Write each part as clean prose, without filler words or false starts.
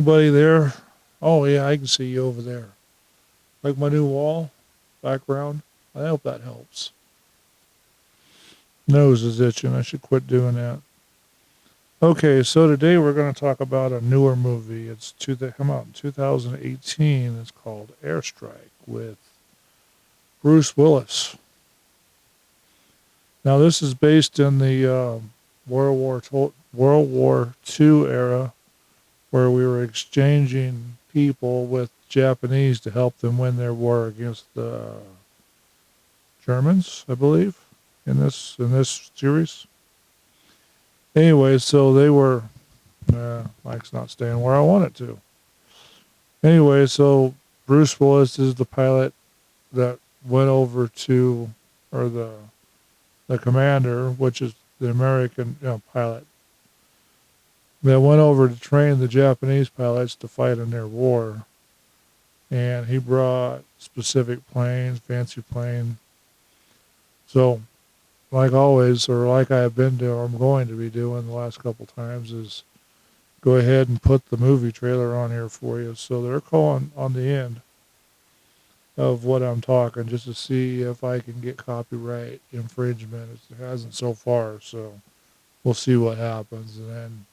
Anybody there? Oh, yeah, I can see you over there. Like my new wall background? I hope that helps. Nose is itching. I should quit doing that. Okay, so today we're going to talk about a newer movie. Come out in 2018. It's called Airstrike with Bruce Willis. Now, this is based in the World War II era, where we were exchanging people with Japanese to help them win their war against the Germans, I believe, in this series. Anyway, so they were. Mike's not staying where I want it to. Anyway, so Bruce Willis is the pilot that went over to, or the commander, which is the American pilot, that went over to train the Japanese pilots to fight in their war. And he brought specific planes, fancy plane. So, like always, or like I have been doing, or I'm going to be doing the last couple times, is go ahead and put the movie trailer on here for you. So they're calling on the end of what I'm talking just to see if I can get copyright infringement. It hasn't so far, so we'll see what happens. And then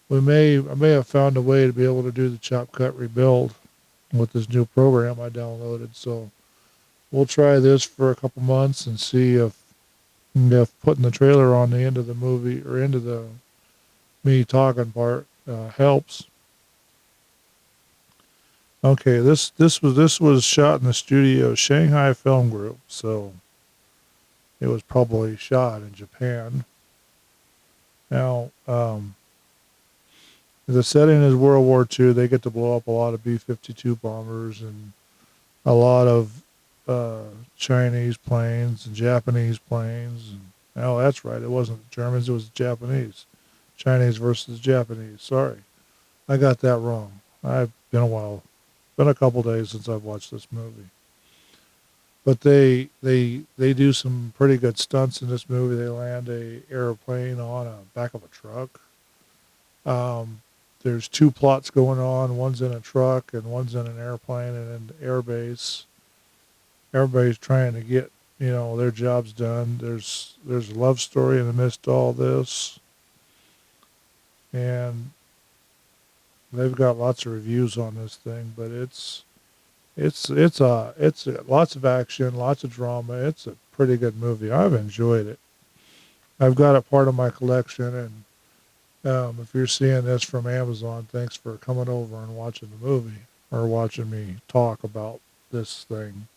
I may have found a way to be able to do the chop cut rebuild with this new program I downloaded. So we'll try this for a couple months and see if putting the trailer on the end of the movie or into the me talking part helps. Okay, this was shot in the studio Shanghai Film Group, so it was probably shot in Japan. Now, the setting is World War II. They get to blow up a lot of B-52 bombers and a lot of Chinese planes and Japanese planes. And, oh, that's right. It wasn't the Germans. It was the Japanese. Chinese versus Japanese. Sorry, I got that wrong. I've been a while. Been a couple days since I've watched this movie. But they do some pretty good stunts in this movie. They land a airplane on a back of a truck. There's two plots going on. One's in a truck and one's in an airplane and in the air base. Everybody's trying to get, their jobs done. There's a love story in the midst of all this. And they've got lots of reviews on this thing, but it's lots of action, lots of drama. It's a pretty good movie. I've enjoyed it. I've got it part of my collection, and if you're seeing this from Amazon, thanks for coming over and watching the movie or watching me talk about this thing.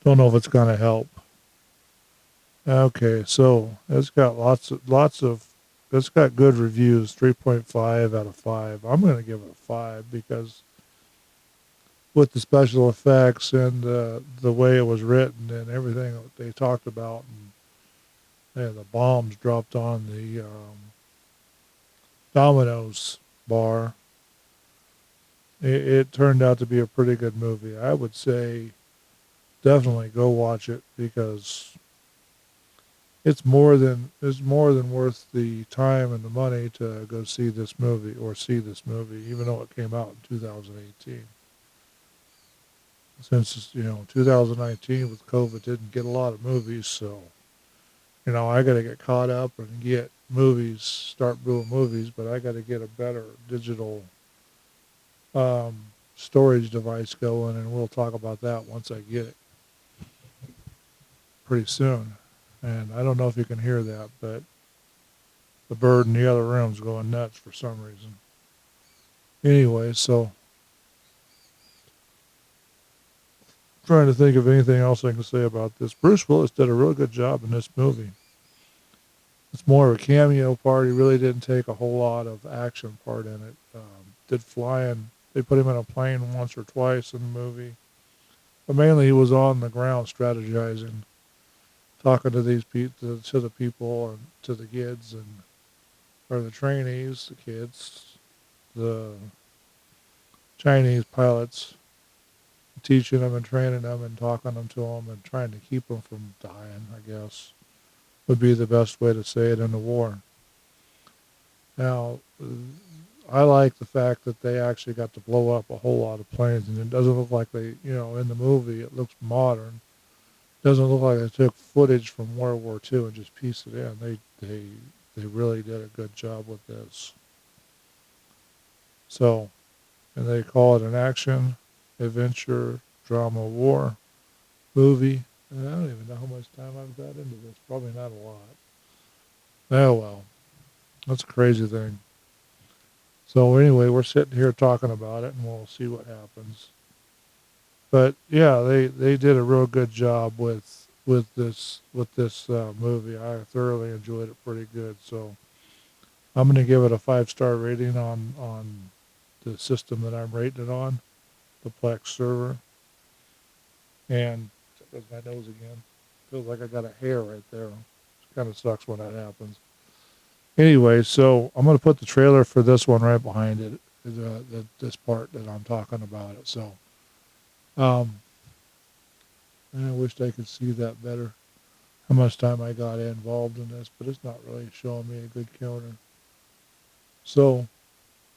Don't know if it's going to help. Okay, so it's got lots of it's got good reviews, 3.5 out of 5. I'm going to give it a 5 because with the special effects and the way it was written and everything that they talked about, and the bombs dropped on the Domino's bar, it turned out to be a pretty good movie. I would say definitely go watch it because it's more than worth the time and the money to go see this movie, even though it came out in 2018. Since 2019 with COVID didn't get a lot of movies, so I got to get caught up and start doing movies, but I got to get a better digital storage device going, and we'll talk about that once I get it pretty soon. And I don't know if you can hear that, but the bird in the other room's going nuts for some reason. Anyway, so trying to think of anything else I can say about this. Bruce Willis did a real good job in this movie. It's more of a cameo part. He really didn't take a whole lot of action part in it. Did flying. They put him in a plane once or twice in the movie. But mainly he was on the ground strategizing, talking to these people, to the people and to the kids or the trainees, the kids, the Chinese pilots, teaching them and training them and talking them to them and trying to keep them from dying, I guess, would be the best way to say it in the war. Now, I like the fact that they actually got to blow up a whole lot of planes, and it doesn't look like they, in the movie, it looks modern. It doesn't look like they took footage from World War II and just pieced it in. They really did a good job with this. So, and they call it an action, adventure, drama, war movie. And I don't even know how much time I've got into this. Probably not a lot. Oh well, that's a crazy thing. So anyway, we're sitting here talking about it, and we'll see what happens. But yeah, they did a real good job with this movie. I thoroughly enjoyed it pretty good. So I'm going to give it a 5-star rating on the system that I'm rating it on, the Plex server. And there goes my nose again. Feels like I got a hair right there. It kind of sucks when that happens. Anyway, so I'm going to put the trailer for this one right behind it, this part that I'm talking about it. So, and I wished I could see that better, how much time I got involved in this, but it's not really showing me a good counter. So,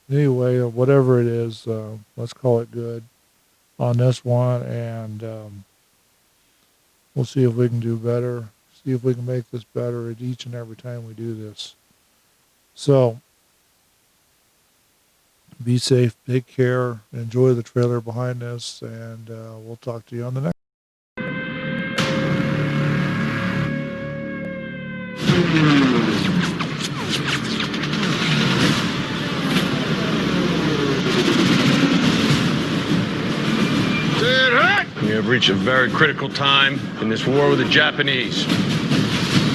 anyway, whatever it is, let's call it good on this one, and we'll see if we can do better, see if we can make this better at each and every time we do this. So, be safe, take care, enjoy the trailer behind us, and we'll talk to you on the next. We have reached a very critical time in this war with the Japanese.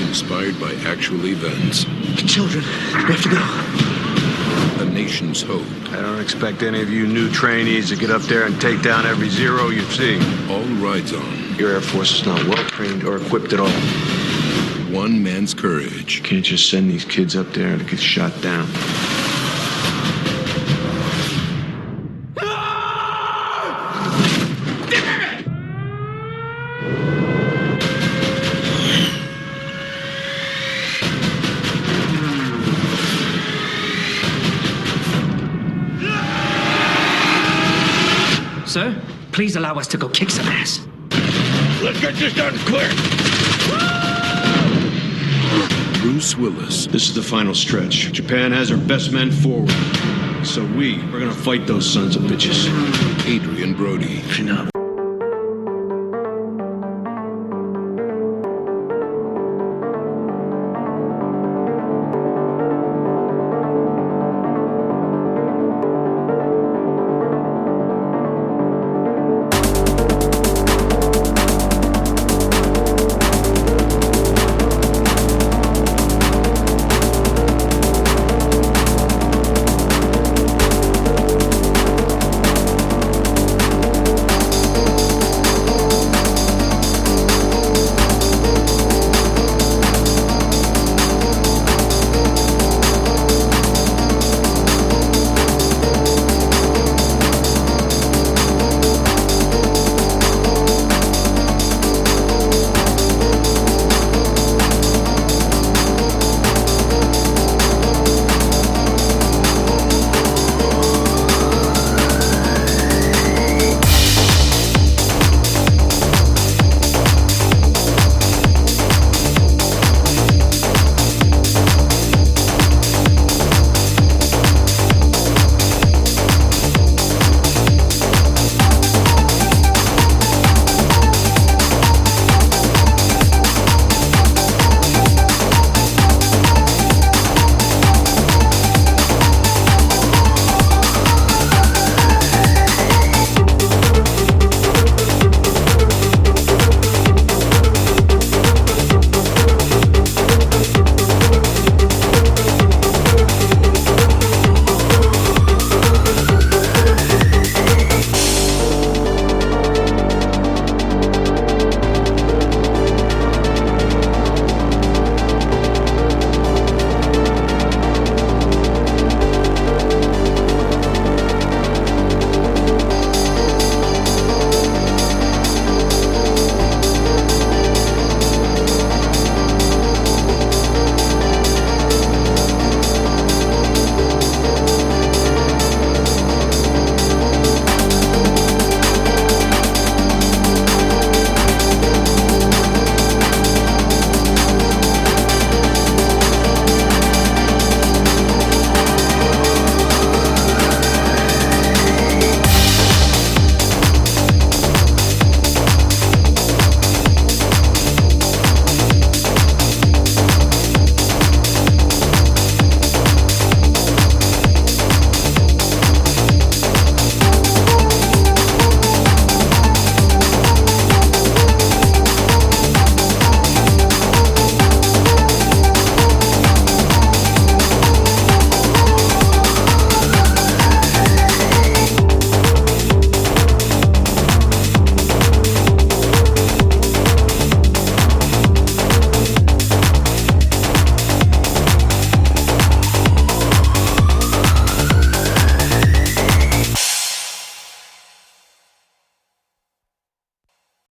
Inspired by actual events. Children, we have to go. A nation's hope. I don't expect any of you new trainees to get up there and take down every Zero you see. All rides on. Your Air Force is not well trained or equipped at all. One man's courage. You can't just send these kids up there to get shot down. Sir, please allow us to go kick some ass. Let's get this done clear. Bruce Willis. This is the final stretch. Japan has her best men forward. So we're gonna fight those sons of bitches. Adrian Brody. Enough.